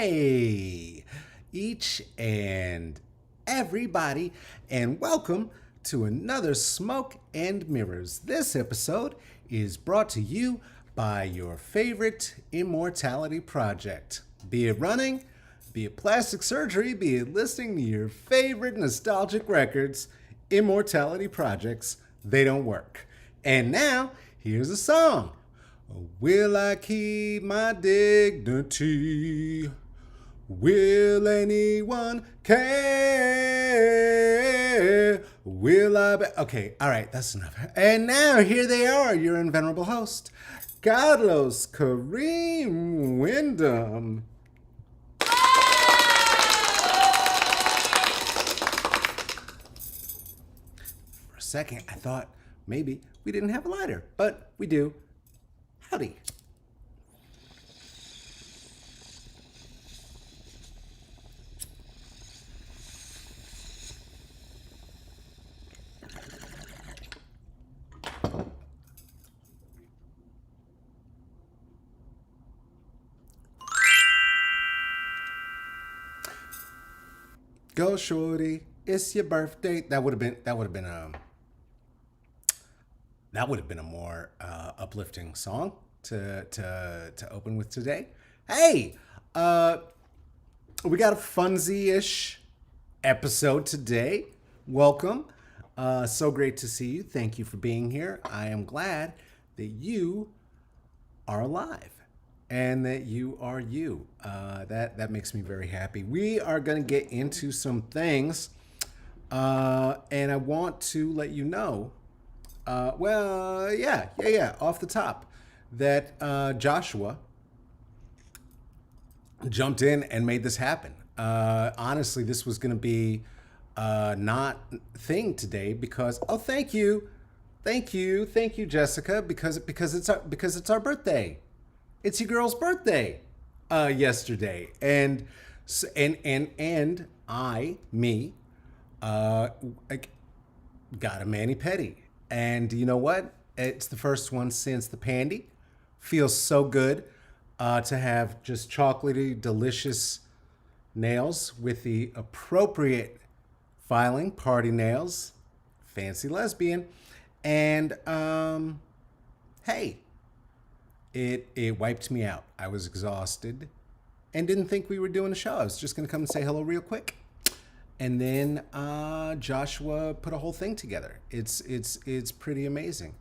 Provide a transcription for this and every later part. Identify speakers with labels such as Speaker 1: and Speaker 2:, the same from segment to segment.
Speaker 1: Hey, each and everybody, and welcome to another Smoke and Mirrors. This episode is brought to you by your favorite immortality project. Be it running, be it plastic surgery, be it listening to your favorite nostalgic records, immortality projects, they don't work. And now, here's a song. Will I keep my dignity? Will anyone care? Will I be... Okay, all right, that's enough. And now, here they are, your invenerable host, Carlos Kareem Wyndham. For a second, I thought maybe we didn't have a lighter, but we do. Howdy. Go shorty, it's your birthday. That would have been a more uplifting song to open with today. Hey, we got a funsy-ish episode today. Welcome. So great to see you. Thank you for being here. I am glad that you are alive and that you are you. That makes me very happy. We are going to get into some things, and I want to let you know. Off the top, that Joshua jumped in and made this happen. Honestly, this was going to be not thing today because thank you, Jessica, because it's our birthday. It's your girl's birthday yesterday, and I got a mani-pedi. And you know what? It's the first one since the pandy. Feels so good to have just chocolatey, delicious nails with the appropriate filing, party nails, fancy lesbian. And hey, it wiped me out. I was exhausted and didn't think we were doing a show. I was just gonna come and say hello real quick. And then Joshua put a whole thing together. It's pretty amazing.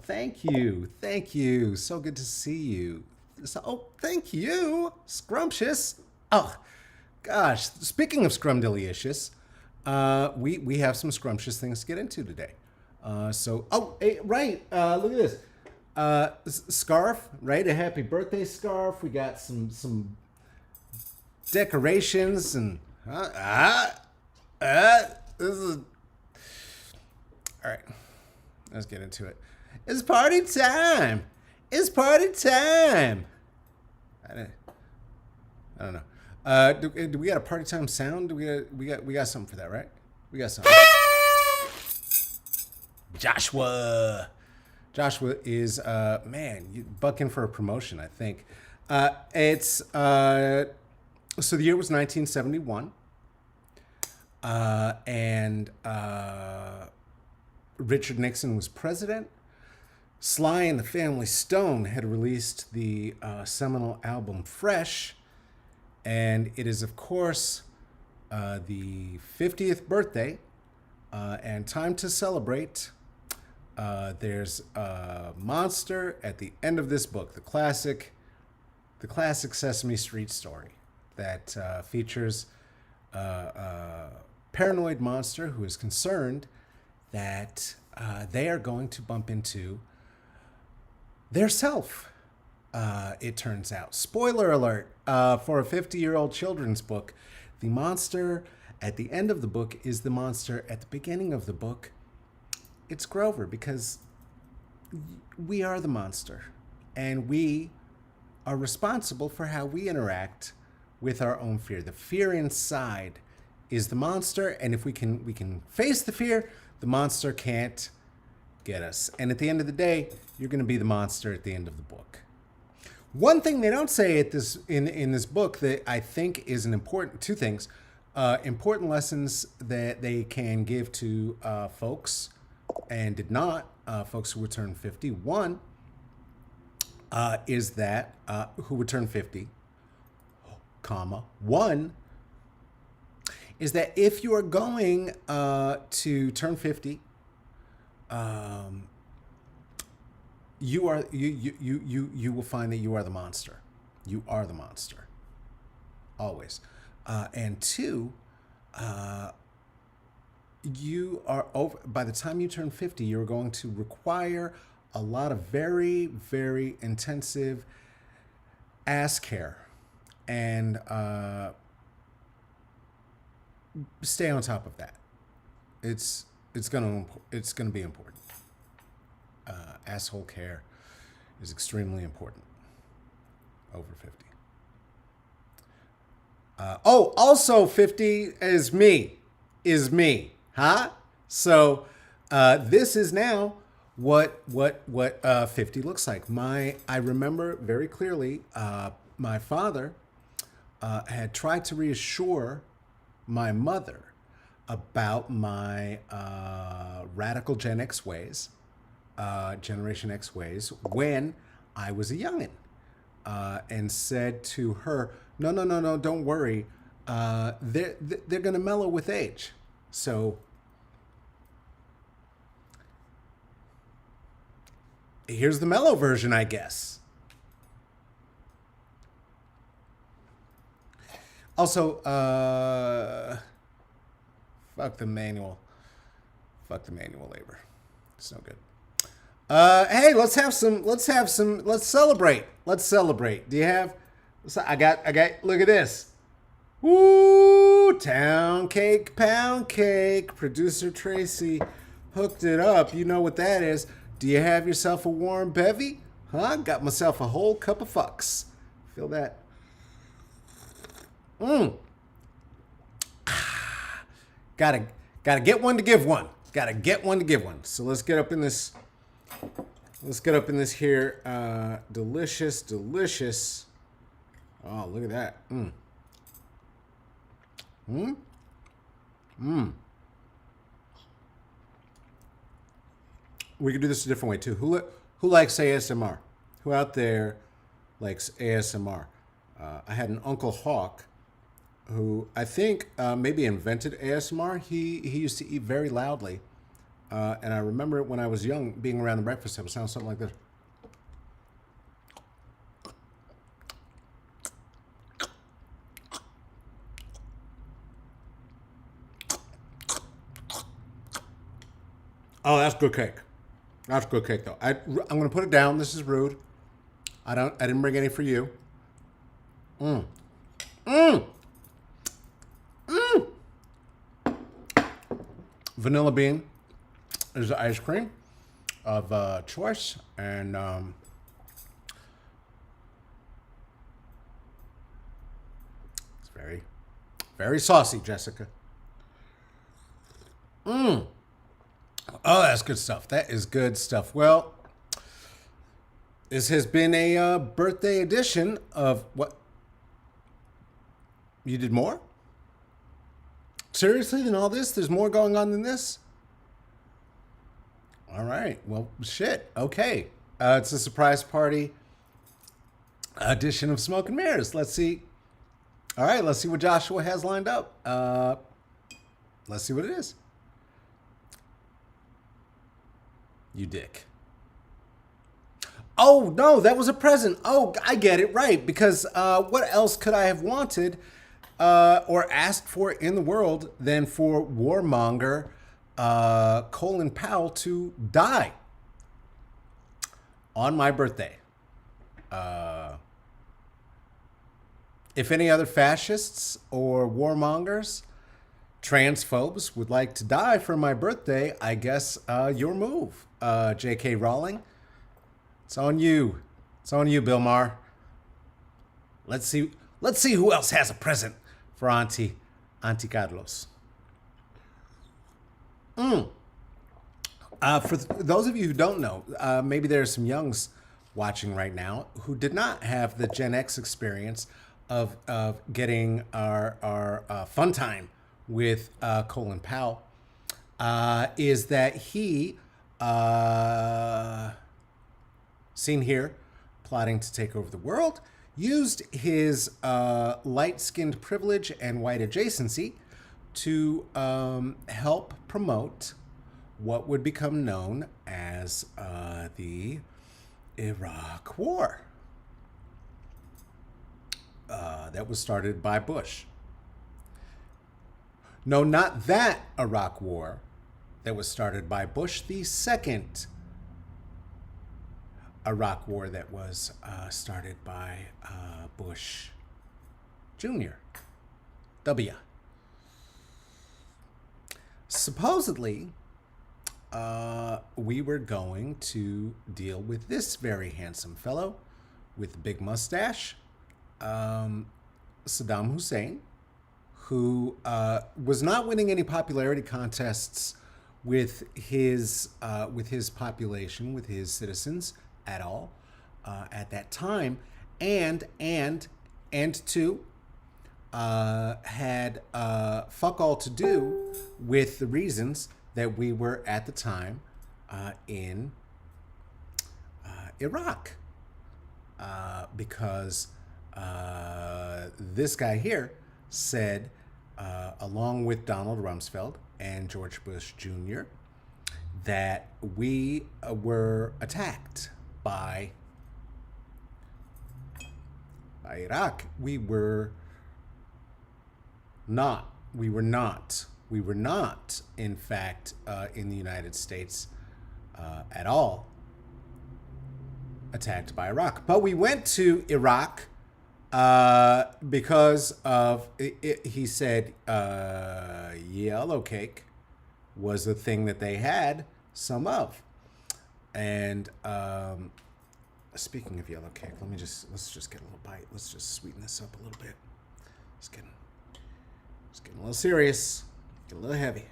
Speaker 1: Thank you. So good to see you. Thank you, Scrumptious. Oh, gosh. Speaking of scrumdiddlyicious, we have some scrumptious things to get into today. Look at this. Scarf, right? A happy birthday scarf. We got some decorations and this is all right. Let's get into it. It's party time. I don't know. Do we got a party time sound? We got something for that, right? We got something. Joshua is you bucking for a promotion, I think. It's so the year was 1971. And Richard Nixon was president. Sly and the Family Stone had released the seminal album Fresh. And it is, of course, the 50th birthday and time to celebrate. There's a monster at the end of this book, the classic Sesame Street story that features a paranoid monster who is concerned that they are going to bump into their self. It turns out. Spoiler alert for a 50-year-old children's book. The monster at the end of the book is the monster at the beginning of the book. It's Grover, because we are the monster, and we are responsible for how we interact with our own fear. The fear inside is the monster, and if we can face the fear, the monster can't get us. And at the end of the day, you're going to be the monster at the end of the book. One thing they don't say at this in this book that I think is an important two things, important lessons that they can give to folks and did not folks who would turn 50. One is that who would turn 50, comma one is that if you are going to turn 50, you will find that you are the monster. You are the monster, always. And two, you are over. By the time you turn 50, you're going to require a lot of very, very intensive ass care, and stay on top of that. It's gonna be important. Asshole care is extremely important over 50. Also 50 is me, huh? So this is now what 50 looks like. I remember very clearly. My father had tried to reassure my mother about my radical Gen X ways. Generation X ways when I was a youngin', and said to her, no, don't worry, they're gonna mellow with age. So here's the mellow version, I guess. Also, fuck the manual labor. It's no good. Hey, let's celebrate. Do you have, I got, look at this. Woo, town cake, pound cake. Producer Tracy hooked it up. You know what that is. Do you have yourself a warm bevy? Huh? Got myself a whole cup of fucks. Feel that? Gotta get one to give one. So let's get up in this. Here. Delicious. Oh, look at that. We could do this a different way too. Who likes ASMR? Who out there likes ASMR? I had an Uncle Hawk who I think maybe invented ASMR. He used to eat very loudly. And I remember when I was young, being around the breakfast table, sound something like this. Oh, that's good cake. That's good cake, though. I'm gonna put it down. This is rude. I didn't bring any for you. Vanilla bean is the ice cream of choice, and it's very, very saucy, Jessica. Oh, that's good stuff. That is good stuff. Well, this has been a birthday edition of what? You did more? Seriously, than all this? There's more going on than this? All right. Well, shit. Okay. It's a surprise party edition of Smoke and Mirrors. Let's see. All right. Let's see what Joshua has lined up. Let's see what it is. You dick. Oh, no, that was a present. Oh, I get it. Right. Because what else could I have wanted or asked for in the world than for warmonger Colin Powell to die on my birthday? If any other fascists or warmongers, transphobes would like to die for my birthday, I guess your move, J.K. Rowling. It's on you. It's on you, Bill Maher. Let's see who else has a present for Auntie Carlos. For those of you who don't know, maybe there are some youngs watching right now who did not have the Gen X experience of getting our fun time with Colin Powell, is that he, seen here, plotting to take over the world, used his light-skinned privilege and white adjacency to help promote what would become known as the Iraq War. That was started by Bush. No, not that Iraq War that was started by Bush. The second Iraq War that was started by Bush Jr. W. Supposedly, we were going to deal with this very handsome fellow with the big mustache, Saddam Hussein, who was not winning any popularity contests with his population, with his citizens at all at that time, and two, had fuck all to do with the reasons that we were at the time in Iraq, because this guy here said, along with Donald Rumsfeld and George Bush Jr., that we were attacked by Iraq. We were not, in fact, in the United States at all attacked by Iraq. But we went to Iraq because of, he said, yellow cake was the thing that they had some of. And speaking of yellow cake, let's just get a little bite. Let's just sweeten this up a little bit. It's getting a little serious, get a little heavy.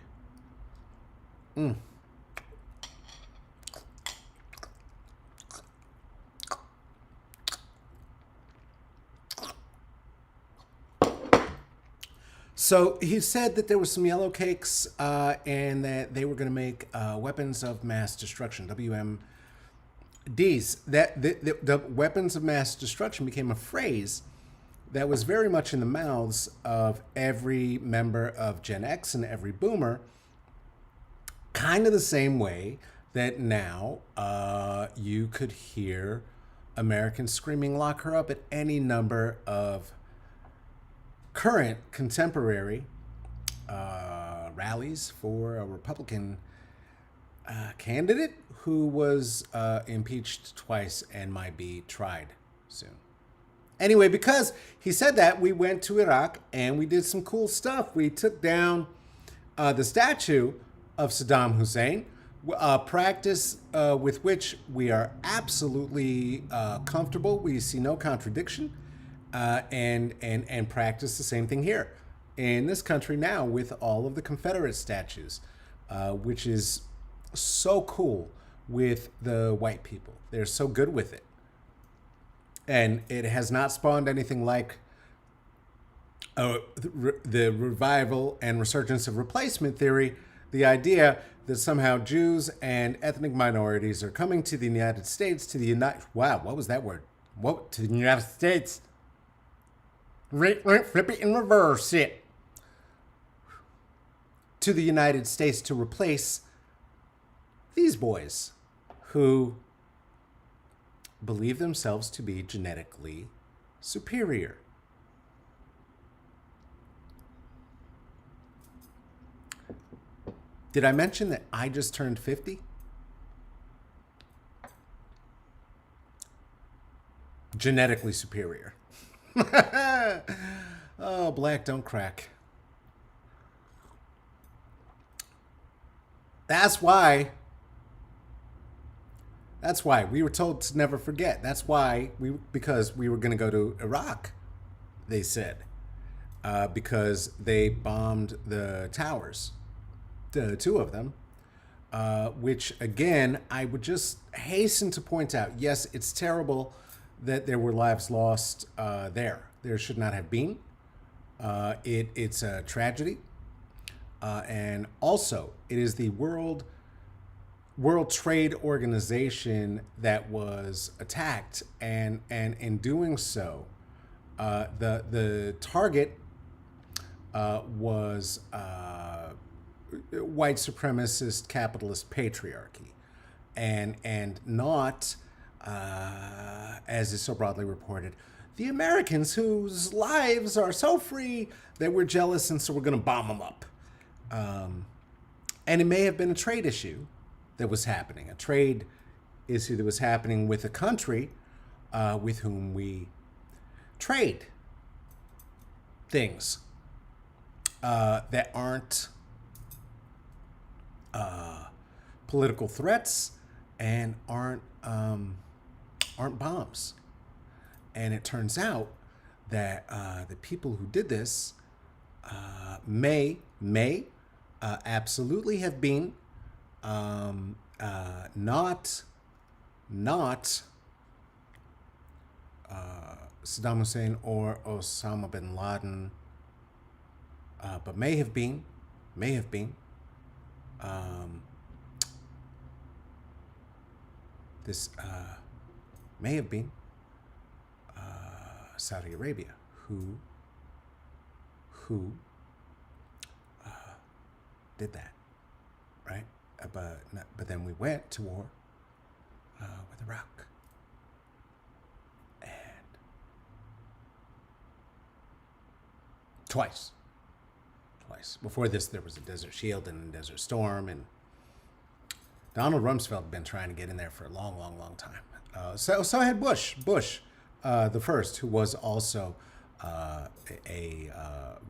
Speaker 1: So he said that there was some yellow cakes and that they were going to make weapons of mass destruction, WMDs. That the weapons of mass destruction became a phrase that was very much in the mouths of every member of Gen X and every boomer, kind of the same way that now you could hear Americans screaming, "Lock her up," at any number of current contemporary rallies for a Republican candidate who was impeached twice and might be tried soon. Anyway, because he said that, we went to Iraq and we did some cool stuff. We took down the statue of Saddam Hussein, a practice with which we are absolutely comfortable. We see no contradiction, and practice the same thing here in this country now with all of the Confederate statues, which is so cool with the white people. They're so good with it. And it has not spawned anything like the revival and resurgence of replacement theory, the idea that somehow Jews and ethnic minorities are coming to the United States, to the what was that word? What, to the United States? Flip it and reverse it. To the United States to replace these boys who believe themselves to be genetically superior. Did I mention that I just turned 50? Genetically superior. Oh, black don't crack. That's why we were told to never forget. That's why because we were going to go to Iraq, they said, because they bombed the towers, the two of them, which again, I would just hasten to point out, yes, it's terrible that there were lives lost there. There should not have been. It's a tragedy. And also, it is the World Trade Organization that was attacked, and in doing so, the target was white supremacist capitalist patriarchy, and not, as is so broadly reported, the Americans whose lives are so free that we're jealous and so we're going to bomb them up. And it may have been a trade issue that was happening, a trade issue that was happening with a country with whom we trade things that aren't political threats and aren't bombs. And it turns out that the people who did this may absolutely have been not Saddam Hussein or Osama bin Laden, but may have been this may have been Saudi Arabia, who did that, right? But then we went to war with Iraq, and twice. Before this, there was a Desert Shield and a Desert Storm, and Donald Rumsfeld had been trying to get in there for a long time. So had Bush the first, who was also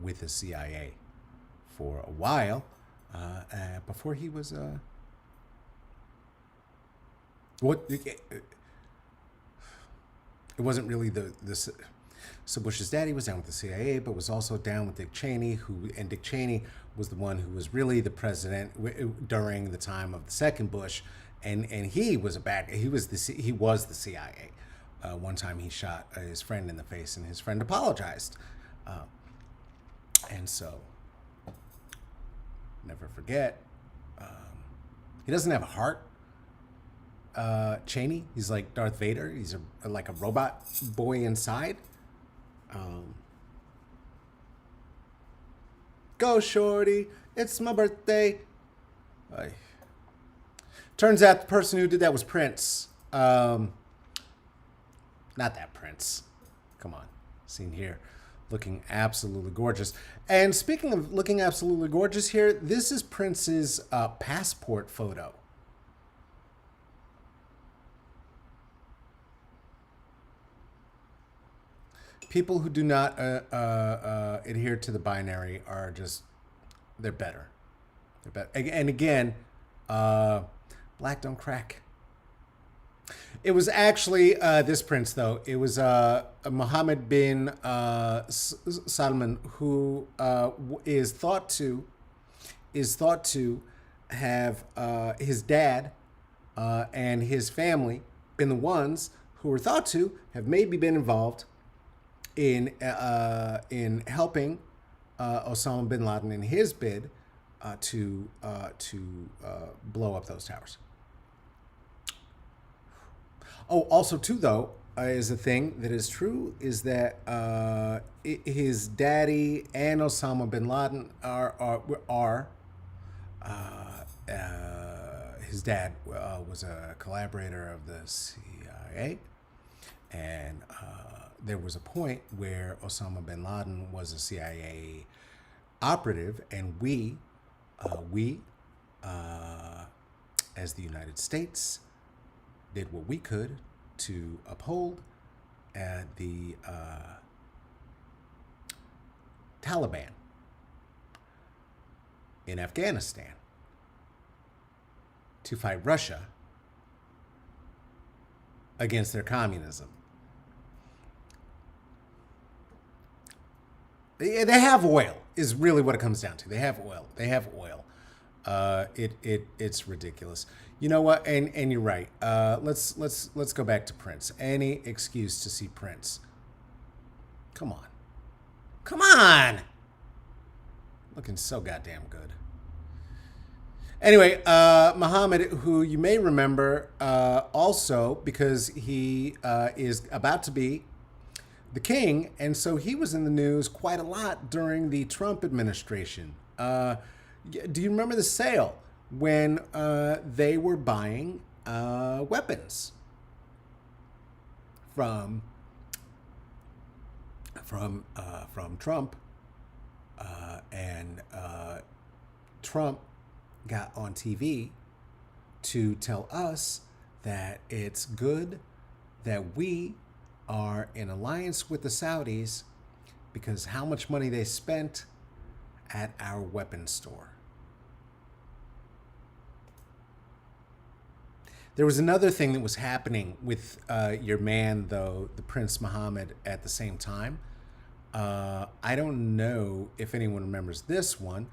Speaker 1: with the CIA for a while, before he was it wasn't really so Bush's daddy was down with the CIA, but was also down with Dick Cheney, and Dick Cheney was the one who was really the president during the time of the second Bush, and he was he was the CIA. One time he shot his friend in the face, and his friend apologized, and so never forget. He doesn't have a heart. Cheney, he's like Darth Vader. He's like a robot boy inside. Go, shorty, it's my birthday. Turns out the person who did that was Prince. Not that Prince. Come on, seen here, looking absolutely gorgeous. And speaking of looking absolutely gorgeous here, this is Prince's passport photo. People who do not adhere to the binary are just, they're better. And again, black don't crack. It was actually this prince, though. It was Mohammed bin Salman, who is thought to have his dad and his family been the ones who were thought to have maybe been involved in helping Osama bin Laden in his bid to blow up those towers. Oh, also too, though, is a thing that is true is that his daddy and Osama bin Laden are his dad was a collaborator of the CIA, and there was a point where Osama bin Laden was a CIA operative, and we as the United States, did what we could to uphold the Taliban in Afghanistan to fight Russia against their communism. They have oil, is really what it comes down to. They have oil. It's ridiculous. You know what? And you're right. Let's go back to Prince. Any excuse to see Prince. Come on. Come on. Looking so goddamn good. Anyway, Muhammad, who you may remember also because he is about to be the king, and so he was in the news quite a lot during the Trump administration. Do you remember the sale when they were buying weapons from Trump, and Trump got on TV to tell us that it's good that we are in alliance with the Saudis because how much money they spent at our weapons store. There was another thing that was happening with your man, though, the Prince Mohammed, at the same time. I don't know if anyone remembers this one.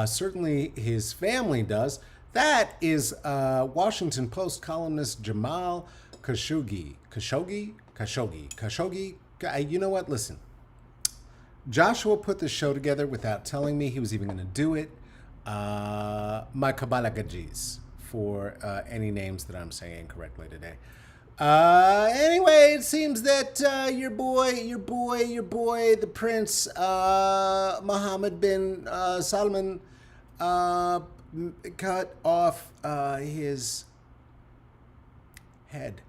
Speaker 1: Certainly his family does. That is Washington Post columnist Jamal Khashoggi. You know what? Listen. Joshua put this show together without telling me he was even going to do it. My Kabbalah Gajis for any names that I'm saying incorrectly today. Anyway, it seems that your boy, the Prince Mohammed bin Salman cut off his head,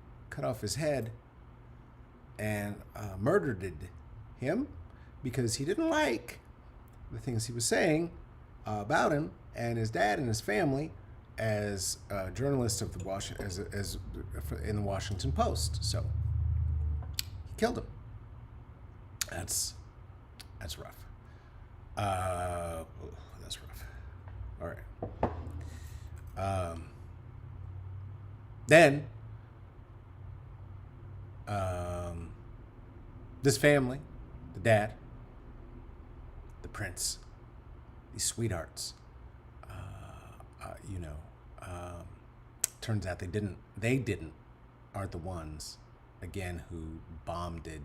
Speaker 1: and murdered him because he didn't like the things he was saying about him and his dad and his family as a journalist of the in the Washington Post. So he killed him. That's rough. That's rough. All right. Then this family, the dad, the prince, these sweethearts, turns out they aren't the ones, again, who bombed-ed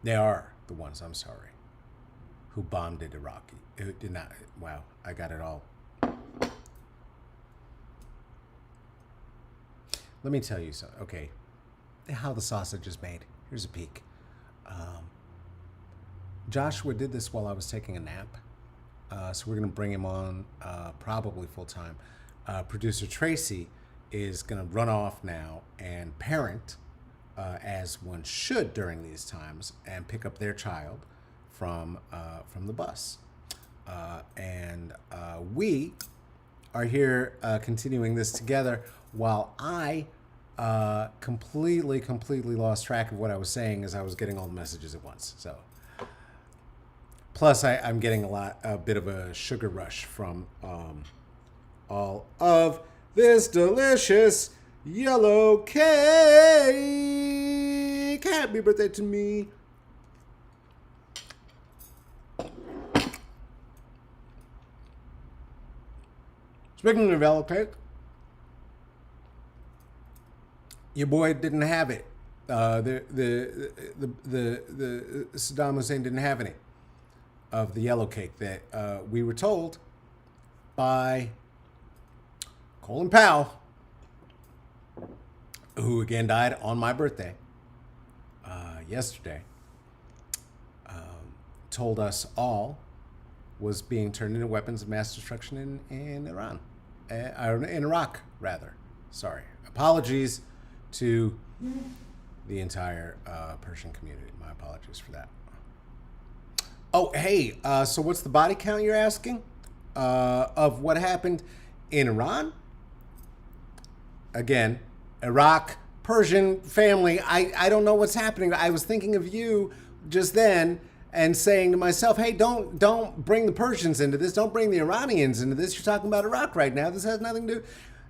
Speaker 1: they are the ones, I'm sorry, who bombed-ed Iraqi. It did not, wow, I got it all. Let me tell you something. Okay, how the sausage is made. Here's a peek. Joshua did this while I was taking a nap, so we're going to bring him on probably full-time. Producer Tracy is going to run off now and parent, as one should during these times, and pick up their child from the bus. And we are here continuing this together while I completely lost track of what I was saying as I was getting all the messages at once. So, plus I'm getting a bit of a sugar rush from all of this delicious yellow cake. Happy birthday to me. Speaking of yellow cake, your boy didn't have it. The Saddam Hussein didn't have any of the yellow cake that we were told by Colin Powell, who again died on my birthday yesterday, told us all was being turned into weapons of mass destruction in Iran, in Iraq, rather. Sorry. Apologies to the entire Persian community. My apologies for that. Oh, hey, so what's the body count you're asking of what happened in Iran? Again, Iraq, Persian family, I don't know what's happening. I was thinking of you just then and saying to myself, hey, don't bring the Persians into this. Don't bring the Iranians into this. You're talking about Iraq right now. This has nothing to do.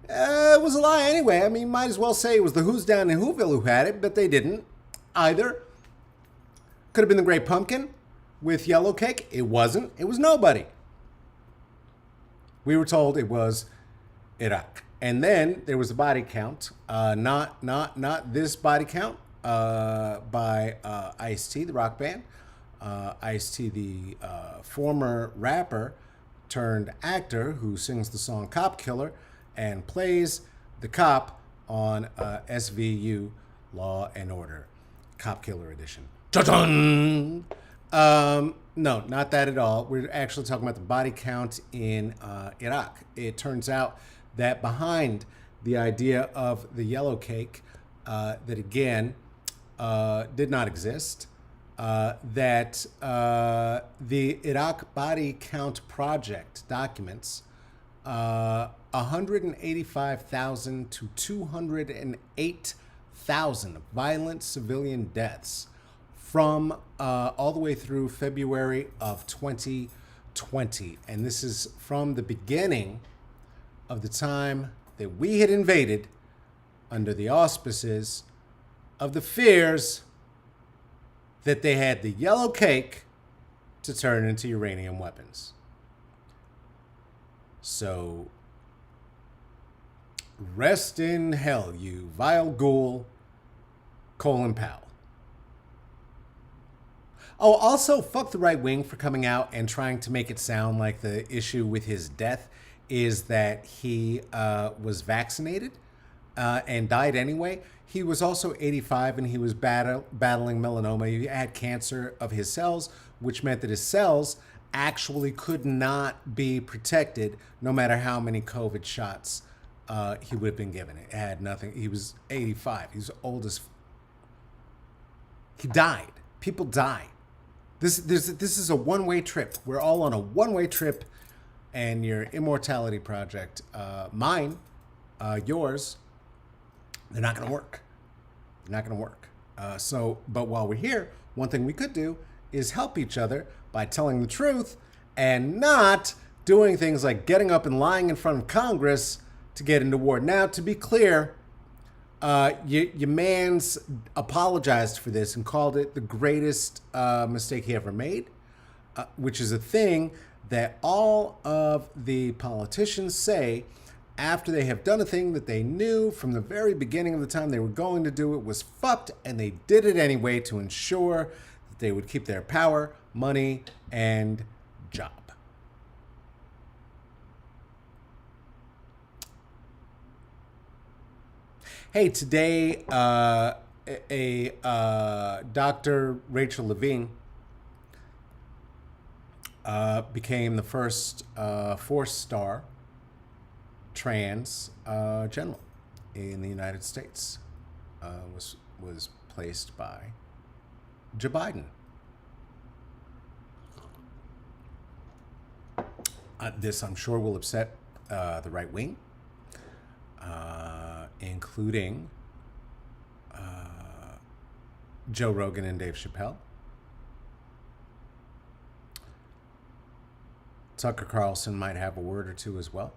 Speaker 1: It was a lie anyway. I mean, might as well say it was the Who's down in Whoville who had it, but they didn't either. Could have been the Great Pumpkin. with Yellow Cake? It wasn't. It was nobody. We were told it was Iraq. And then there was a body count, not this body count by Ice-T, the rock band. Ice-T, the former rapper turned actor who sings the song Cop Killer and plays the cop on SVU, Law and Order, Cop Killer Edition. Cha-chun! No, not that at all. We're actually talking about the body count in Iraq. It turns out that behind the idea of the Yellow Cake, that again did not exist, that the Iraq Body Count Project documents 185,000 to 208,000 violent civilian deaths from all the way through February of 2020. And this is from the beginning of the time that we had invaded under the auspices of the fears that they had the Yellow Cake to turn into uranium weapons. So, rest in hell, you vile ghoul, Colin Powell. Oh, also, fuck the right wing for coming out and trying to make it sound like the issue with his death is that he was vaccinated and died anyway. He was also 85 and he was battling melanoma. He had cancer of his cells, which meant that his cells actually could not be protected no matter how many COVID shots he would have been given. It had nothing. He was 85. He was old as... He died. People die. This is a one-way trip. We're all on a one-way trip, and your immortality project, mine, yours, they're not going to work. They're not going to work. But while we're here, one thing we could do is help each other by telling the truth and not doing things like getting up and lying in front of Congress to get into war. Now, to be clear, your man's apologized for this and called it the greatest mistake he ever made, which is a thing that all of the politicians say after they have done a thing that they knew from the very beginning of the time they were going to do it was fucked, and they did it anyway to ensure that they would keep their power, money, and job. Hey, today, Dr. Rachel Levine became the first four-star trans general in the United States. Was placed by Joe Biden. This, I'm sure, will upset the right wing, including Joe Rogan and Dave Chappelle. Tucker Carlson might have a word or two as well.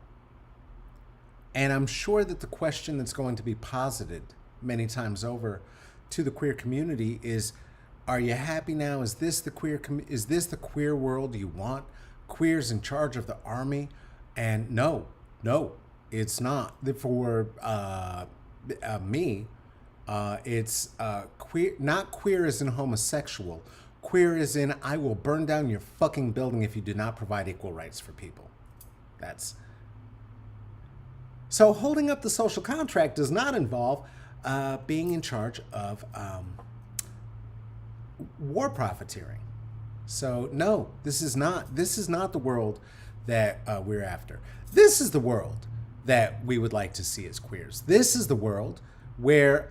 Speaker 1: And I'm sure that the question that's going to be posited many times over to the queer community is, are you happy now? Is this the queer world you want? Queers in charge of the army? And no, it's not. For me, it's queer. Not queer as in homosexual. Queer as in I will burn down your fucking building if you do not provide equal rights for people. So holding up the social contract does not involve being in charge of war profiteering. So no, this is not the world that we're after. This is the world that we would like to see as queers. This is the world where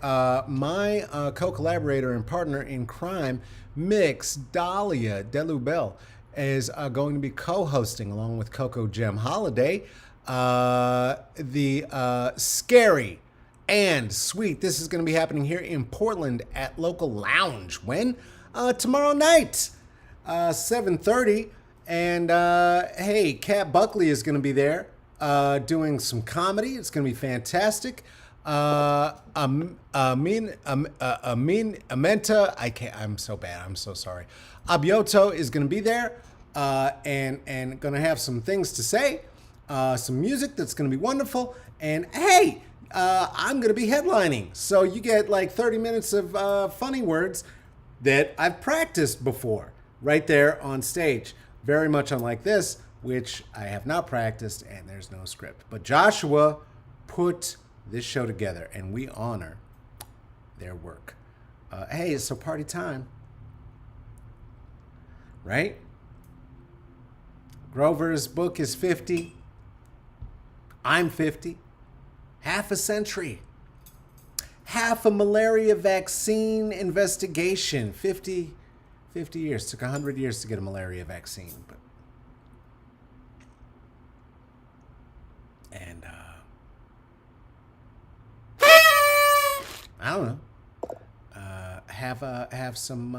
Speaker 1: my co-collaborator and partner in crime, Mix Dahlia Delubel, is going to be co-hosting along with Coco Gem Holiday the Scary and Sweet. This is going to be happening here in Portland at Local Lounge. When? Tomorrow night, 7:30. And hey, Kat Buckley is going to be there doing some comedy. It's going to be fantastic. Amenta. I can't. I'm so bad. I'm so sorry. Abioto is going to be there, and going to have some things to say, some music that's going to be wonderful. And hey, I'm going to be headlining, so you get like 30 minutes of funny words that I've practiced before right there on stage. Very much unlike this, which I have not practiced, and there's no script. But Joshua put this show together, and we honor their work. Hey, so party time, right? Grover's book is 50. I'm 50. Half a century. Half a malaria vaccine investigation. 50 years. Took 100 years to get a malaria vaccine. But and I don't know. Have some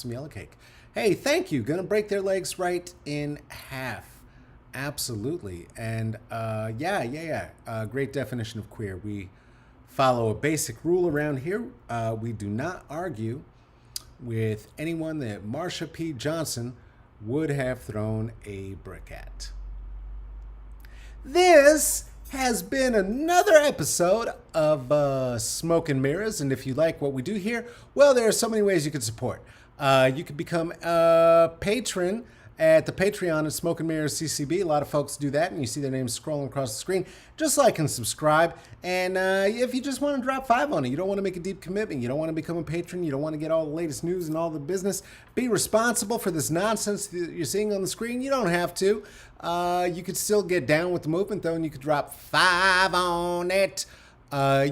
Speaker 1: yellow cake. Hey, thank you. Gonna break their legs right in half. Absolutely. And yeah. Great definition of queer. We follow a basic rule around here. We do not argue with anyone that Marsha P. Johnson would have thrown a brick at. This has been another episode of Smoke and Mirrors, and if you like what we do here, well, there are so many ways you can support. You can become a patron at the Patreon of Smoke and Mirrors CCB. A lot of folks do that, and you see their names scrolling across the screen. Just like and subscribe. And if you just want to drop $5 on it, you don't want to make a deep commitment, you don't want to become a patron, you don't want to get all the latest news and all the business, be responsible for this nonsense that you're seeing on the screen, you don't have to. You could still get down with the movement, though, and you could drop $5 on it.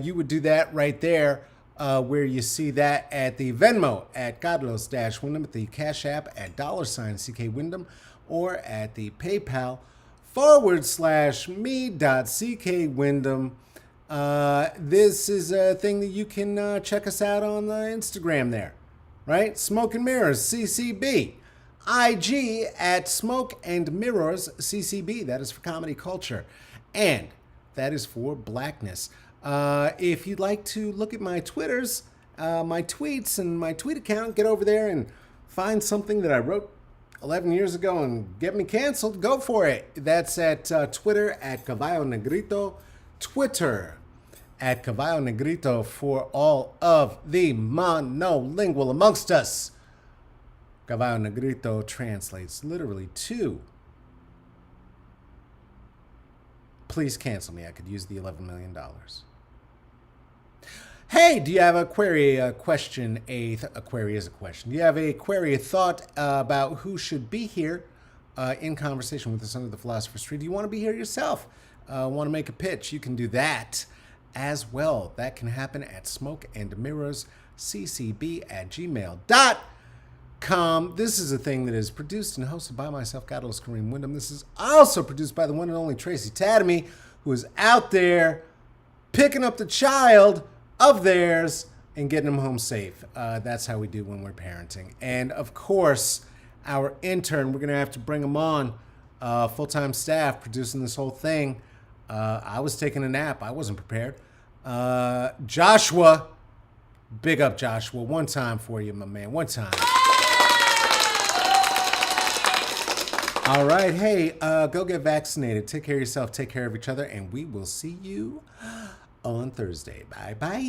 Speaker 1: You would do that right there. Where you see that at the Venmo at Godlos-Wyndham, at the Cash App at $CK Wyndham, or at the PayPal /me.CK Wyndham. This is a thing that you can check us out on the Instagram there, right? Smoke and Mirrors CCB. IG at Smoke and Mirrors CCB. That is for comedy culture. And that is for blackness. If you'd like to look at my Twitters, my tweets, and my tweet account, get over there and find something that I wrote 11 years ago and get me canceled, go for it. That's at Twitter at Caballo Negrito. Twitter at Caballo Negrito for all of the monolingual amongst us. Caballo Negrito translates literally to please cancel me. I could use the $11 million. Hey, do you have a query, a question, a query is a question. Do you have a query, a thought about who should be here in conversation with us under the Philosopher's Tree? Do you want to be here yourself? Want to make a pitch? You can do that as well. That can happen at smokeandmirrorsccb@gmail.com. This is a thing that is produced and hosted by myself, Godlos Kareem Wyndham. This is also produced by the one and only Tracy Tatamy, who is out there picking up the child of theirs and getting them home safe. That's how we do when we're parenting. And of course, our intern, we're going to have to bring him on, full-time staff producing this whole thing. I was taking a nap. I wasn't prepared. Joshua, big up Joshua. One time for you, my man. One time. All right. Hey, go get vaccinated. Take care of yourself. Take care of each other. And we will see you on Thursday. Bye-bye.